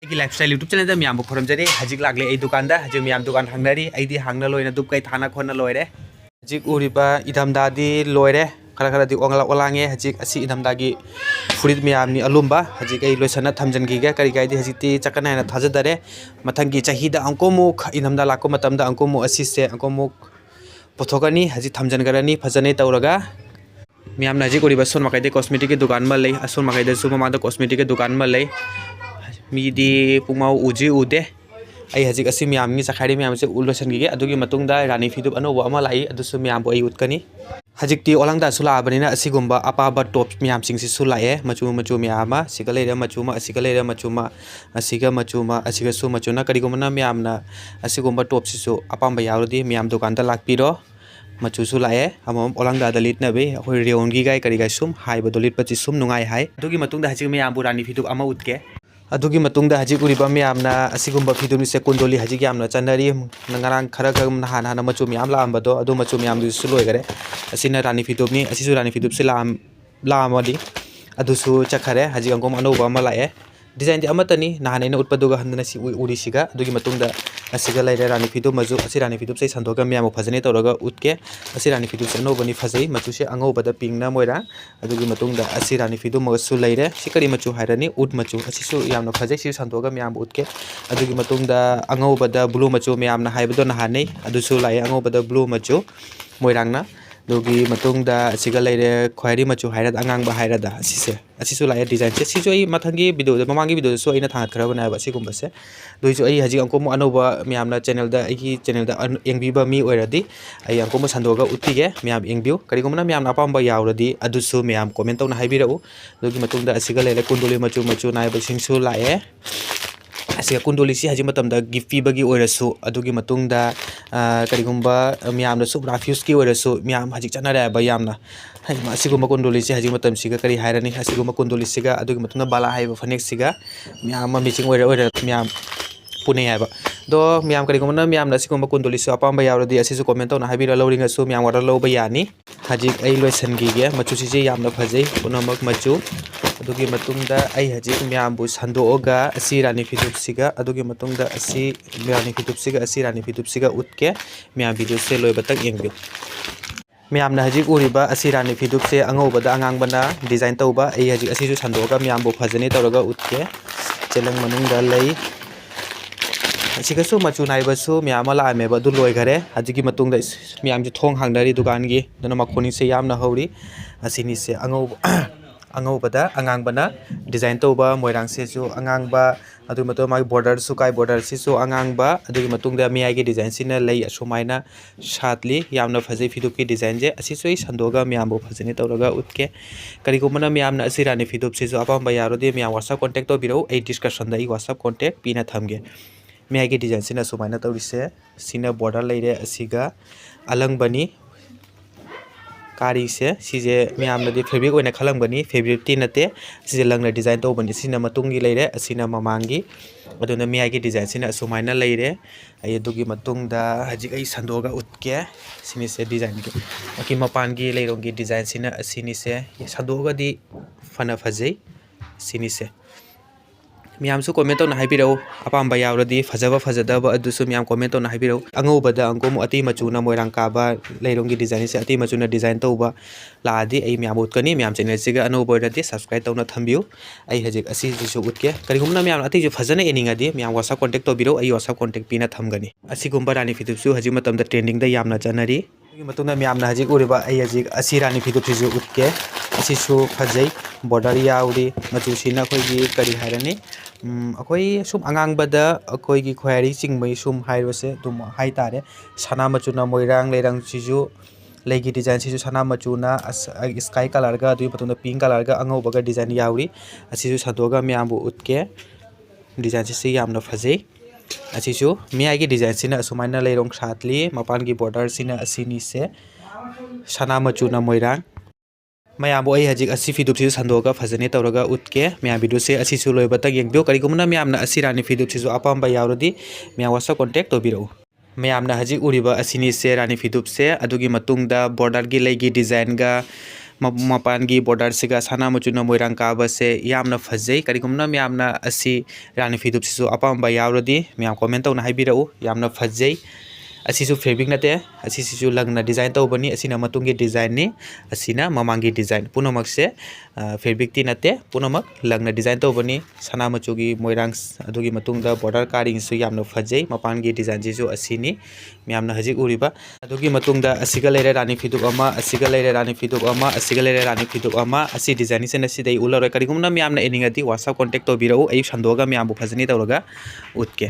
AIGI Lifestyle YouTube channel da miyam bu khoram jare hajik lagle ei dukan da hajik miyam dukan hangnari aidi hangna loina dup kai thana khonna loire hajik uriba idamda di loire khara di ongla olange hajik asi idamda gi furit miyam ni alumba hajik ei loisana thamjan gi ga kari kai di hajik ti chakana na thaja dare mathang gi chahi da angkomuk idamda lako matam da angkomuk asi se angkomuk pothokani hajik thamjan garani phajane tawraga miyam na hajik uriba son makai de cosmetic ki dukan ma lei ason makai de suma ma da cosmetic ki dukan ma lei मीदी Pumao उजी उदे आई हजिक असि मियाम नि सखारी मियाम से उलोसन गिगे अदुगी मतुंग दा रानी फिदुप अनोबो अमा लाई अदुसु मियाम बो आई उतकनी हजिक ती oolong दा सुला बनिना असि गुम्बा अपाबा टॉप मियाम सिंग सि सुलाए मचु मचु मियामा सिगा लेरे मचुमा असिगा लेरे मचुमा असिगा मचुमा असिगा सु मचुना करिगुमना मियामना असि गुम्बा टॉप सिसु अपाम यावदी मियाम दुकान दा लाकपिरो मचु सुलाए अमम ओलंग दा दलित नबे अखोय रेओनगी गाय करिगा सुम हाइबो दलित पचि सुम नुंगाय हाय अदुगी मतुंग दा हजिक मियाम बो रानी फिदुप अमा उतके अदुगी मतुंगदा हजिक उरिबा मियामना असिगुम्बा फिदुनि से कुंडोली हजिक यामना चनरी नंगारांग खरा खम नहान हाना मचु मियाम लामबदो अदु मचु मियाम दु सुलोय गरे असिना रानी फिदुबनि असिसु रानी फिदुब से लामदी अदुसु चखरे हजिक अंगोम अनोबा मा लाए डिजाइन दि अमतनी नहानेना उत्पदुगा हंदना सि उरिसिगा अदुगी मतुंगदा असिगा लाइरे रानी फिदुब मजु असि रानी फिदुब से संदोगा मियाम फजने तौरगा उतके असि रानी फिदुब से अनोबनि फजै मचु से अंगोबदा पिंगना मोइरा अदुगी मतुंगदा असि रानी फिदुब मगसु लाइरे सिकरी मचु हाइरानी उट मचु असिसु यामना फजै सि संदोगा मियाम उतके अदुगी मतुंगदा अंगोबदा ब्लू मचु मियामना हाइबदो नहानै अदुसु लाइ अंगोबदा ब्लू मचु मोइरांगना दोगी मतुंगदा असिगा लाइरे खोयरी मचु हाइराद अंगांगबा हाइरादा असिसे असिसु लाइ डिजाइन से सिजु आई मथंगी वीडियो ममांगी वीडियो सो आइना थांगत खराबना बा सिगुम्बसे दोइजु आई हजि अंको अनोबा मियामना चैनल दा आइगी चैनल दा एंगबीबा मी ओइरादी आई अंको संदोगा उतिगे मियाम एंगबिउ करिगुमना मियामना अपाम्बा यावरदी अदुसु मियाम कमेंट तौना हाइबिराउ दोगी मतुंगदा असिगा लाइरे कुंडोली मचु मचु नाइबा सिंगसु लाए असिगा कुंडोली सि हजि मतमदा गिफ्ट पीबगी ओइरसु अदुगी मतुंगदा करिगुम्बा मियामना सु राफ्यूज की ओइरसु मियाम हजि चनारे बा यामना हाइमा असिगुम्बा कुंडोली सि हजि मतम सिगा करि हाइरानी असिगुम्बा कुंडोली सिगा अदुगी मतुंगदा बाला हाइबा फनेक सिगा मियाम मिचिंग ओइरा मियाम पुने हाइबा दो मियाम करिगुम्बा मियामना असिगुम्बा कुंडोली सु अपाम्बा यावरदी असिसु कमेंट तौना हाइबिरा लौरिंगसु मियाम वाटर लौबा यानी हजि आई लोइसनगिगे मचु सिजे यामना फजै पुनमक मचु अदुगी मतुंगदा आई हजिक मियामबु संदोगा असि रानी फिदुबसिगा अदुगी मतुंगदा असि रानी फिदुबसिगा असि रानी फिदुबसिगा उतके मियाम वीडियो से लोइबतक एंगबि मियामना हजिक उरिबा असि रानी फिदुब से अंगौबदा अंगांगबना डिजाइन तौबा आई हजिक असिसु संदोगा मियामबु फजने तौरगा उतके चेलंग मनुंगदा लई असिगसु मचु नाइबसु मियाम लामेबा दु लोइगरे हजिकी मतुंगदा मियामजु थोंग हांगनारी दुकान गी दना मखोनी से यामना हौरी असिनी से अंगौबदा अंगांगबना डिजाइन तौबा मोइरांग से जो अंगांगबा अदुगी मतु माइ बॉर्डर सुकाई बॉर्डर सिसु अंगांगबा अदुगी मतुंगदा मियागी डिजाइन सिना लई असुमाइना शातली यामना फजै फिदुब की डिजाइन जे असिसुई संदोगा मियामबो फजने तौरगा उतके करिगुमना मियामना असि रानी फिदुब सिसु अपाम्बा यारोदे मियाम WhatsApp कांटेक्ट तौबिरौ ए डिस्क्रिप्शन दा WhatsApp कांटेक्ट पिना थमगे मियागी डिजाइन सिना सुमाइना तौरिसे सिना बॉर्डर लैरे असिगा अलंगबनी कारी से सीजे मियामनदी फैब्रिक ओइना खलंगबनी फैब्रिक ती नते सीजे लंगना डिजाइन तौबनी सिना मतुंगी लैरे असिना ममांगी अदुना मियागी डिजाइन सिना सुमाइना लैरे आई दुगी मतुंगदा हजिक आई संदोगा उतके सिनि से डिजाइन की मपानगी लैरोंगी डिजाइन सिना असिनि से संदोगादी फना फजै सिनि से मियामसु कमेंट तौना हाइबिरौ अपाम्बा यावरदी फजबा फजदबा अदुसु मियाम कमेंट तौना हाइबिरौ अंगौबदा अंगोम अति मचुना मोइरांग काबा लैरोंगी डिजाइन से अति मचुना डिजाइन तौबा लादी आई मियाम उतकनी मियाम चैनल सिगा अनोबरदी सब्सक्राइब तौना थंबिउ आई हजिक असि जिसु उतके करिगुमना मियाम अति जो फजना एनिंगदी मियाम WhatsApp कांटेक्ट तौबिरौ आई WhatsApp कांटेक्ट पिना थमगनी असिगुम्बा रानी फिदुबसु हजि मतमदा ट्रेंडिंग दा यामना चनरी मतुंगदा मियामना हजिक उरिबा आई हजिक असि रानी फिदुबसिसु उतके असिसु फजै बॉर्डर यावरी मचुसिना अखोइगी करि हाइरानी अखोई सुम अंगांगबदा अखोइगी खोयारी चिंगमै सुम हाइरोसे तुम हाइ तारे सना मचुना मोइरांग लेरांग सिजु लेगी डिजाइन सिजु सना मचुना स्काई कलर का दुई पतुंदा पिंक कलर का अंगौबगा डिजाइन यावरी असिजु संदोगा मियामबु उतके डिजाइन से यामना फजै असिजु मियागी डिजाइन सिना सुमाइना लेरोंग सातली मपानगी बॉर्डर सिना असिनी से सना मचुना मोइरांग मैम आई हजिक असि फिदुबसिसु संदोगा फजने तौरगा उतके मैम वीडियो से असिसु लोइबतक येंगबिउ करिगुमना मैमना असि रानी फिदुबसिसु अपाम्बा यावरदी मैम WhatsApp कांटेक्ट तौबिरौ मैमना हजिक उरिबा असिनी से रानी फिदुब से अदुगी मतुंगदा बॉर्डर की लैगी डिजाइन गा मपान की बॉर्डर से सना मचुना मोरंग काब से यामना फजै करिगुमना म्यामना असि रानी फिदुप सिसु अपाम यावरदी म्याम कमेंट तौना हाइबिरउ यामना फजै असिसु फैब्रिक नते असिसु लगना डिजाइन तौबनी असिना मतुंगी डिजाइन नि असिना ममांगी डिजाइन पुनमक से फैब्रिक ती नते पुनमक लगना डिजाइन तौबनी सना मचुगी मोइरांग अदुगी मतुंगदा बॉर्डर कारिंग सु यामना फजै मपानगी डिजाइन जिसु असिनी म्यामना हजिक उरिबा अदुगी मतुंगदा असिगा लेरे रानी फिदुप अमा असिगा लेरे रानी फिदुप अमा असिगा लेरे रानी फिदुप अमा असि डिजाइन से नसिदै उलरो करिगुमना म्यामना एनिंगदी WhatsApp कांटेक्ट तौबिरउ अयु संदोगा म्यामबु फजनी तौरगा उतके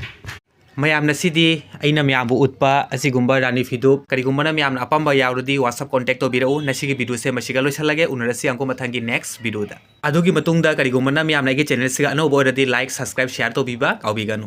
मैम सिदी अना मैम उत्पा असिगुम्बा रानी फिदुप करिगुम्बना मैम अपamba यावरदी WhatsApp कांटेक्ट तौबिरउ नसिगी वीडियो से मसिगा लोइसलगे उनरसी अंको मथंगी नेक्स्ट वीडियो दा अदुगी मतुंगदा करिगुम्बना मैम लाइक चैनल से अनोबो ओरदी लाइक सब्सक्राइब शेयर तौबिबा काउबिगनु।